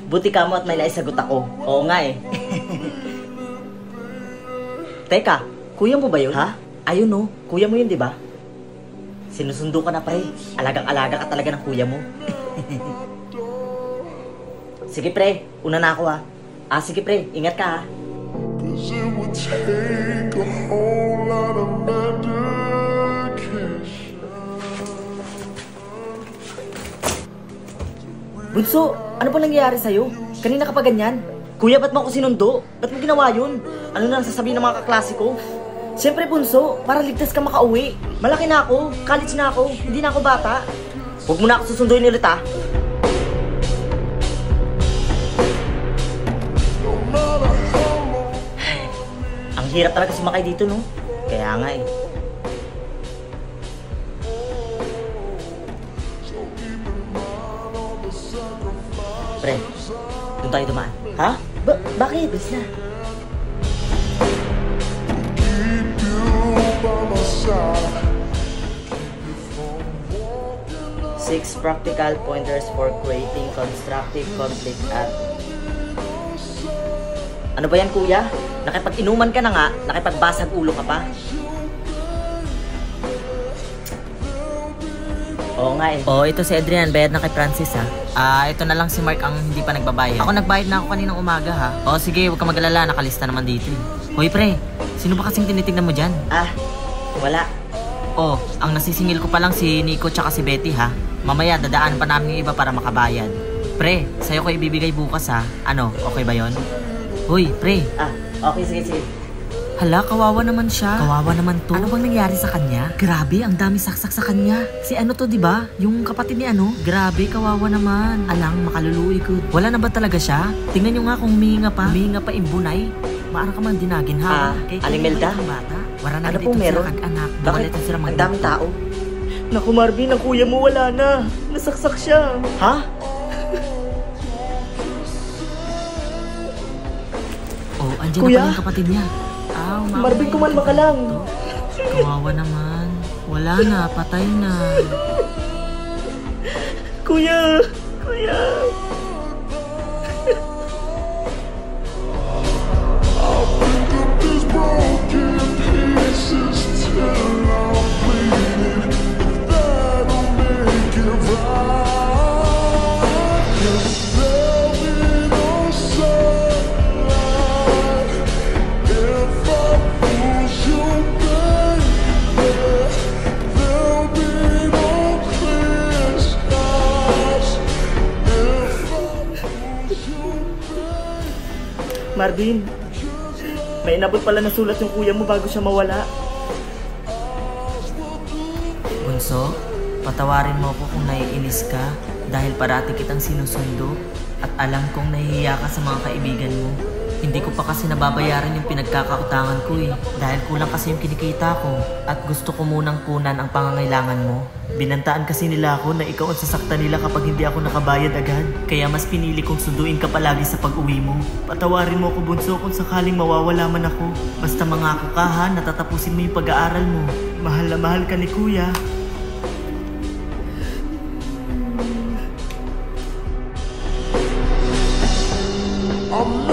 Buti ka mo at may naisagot ako. Oo nga eh. Teka, kuya mo ba yun? Ha? Ayun no, kuya mo yun di ba? Sinusundo ka na pre. Alagang-alaga ka talaga ng kuya mo. Sige pre, una na ako ha. Sige pre, ingat ka ha. It would take a whole lot of medication. Bunso, ano pa nangyayari sa'yo? Kanina ka pa ganyan? Kuya, ba't mo ako sinundo? Ba't mo ginawa yun? Ano na sasabihin ng mga kaklase ko? Siyempre, Bunso, para ligtas ka makauwi. Malaki na ako, college na ako, hindi na ako bata. Huwag mo na ako susunduin ulit ha. Ang hirap talaga sumakay dito, no? Kaya nga eh. Pre, doon tayo dumaan. Ha? Bakit? Bilis na. Keep you by my side. 6 practical pointers for creating constructive conflict at... Ano ba yan, kuya? Nakipag-inuman ka na nga, nakipagbasag ulo ka pa. Oo nga eh. Oo, ito si Adrian, bayad na kay Francis ha. Ito na lang si Mark ang hindi pa nagbabayad. Ako nagbayad na ako kaninang umaga ha. Sige, huwag ka mag-alala, nakalista naman dito eh. Hoy pre, sino ba kasing tinitignan mo dyan? Wala. Ang nasisingil ko pa lang si Nico tsaka si Betty ha. Mamaya dadaan pa namin yung iba para makabayad. Pre, sa'yo ko ibibigay bukas ha. Ano, okay ba yon? Hoy, pre. Okay, sige. Hala, kawawa naman siya. Kawawa naman to. Ano bang nangyari sa kanya? Grabe, ang dami saksak sa kanya. Si ano to, di ba? Yung kapatid ni ano? Grabe, kawawa naman. Alang, makaluluwi ko. Wala na ba talaga siya? Tingnan nyo nga kung humihinga pa. Humihinga pa imbunay. Maara ka man dinagin ha. Aling Melda? Wala na ano pong meron? Bakit? Ang daming tao. Naku Marvin, ang kuya mo wala na. Nasaksak siya. Ha? Andiyan kuya? Na pala yung kapatid niya. Marvin, kumalma ka lang. Kawawa naman. Wala na, patay na. Kuya! I'll pick up these broken pieces till I'm bleeding. That'll make it right. 'Cause there'll be no sunlight if I push you, baby. There'll be no clear skies if I push you, baby. Marvin, may inabot pala na sulat yung kuya mo bago siya mawala. Bunso, patawarin mo ako kung naiinis ka dahil parati kitang sinusundo at alam kong nahihiya ka sa mga kaibigan mo. Hindi ko pa kasi nababayaran yung pinagkakautangan ko eh. Dahil kulang kasi yung kinikita ko at gusto ko munang punan ang pangangailangan mo. Binantaan kasi nila ako na ikaw ang sasaktan nila kapag hindi ako nakabayad agad. Kaya mas pinili kong sunduin ka palagi sa pag-uwi mo. Patawarin mo ako Bunso kung sakaling mawawala man ako. Basta mangako ka ha, natatapusin mo yung pag-aaral mo. Mahal na mahal ka ni kuya. I'm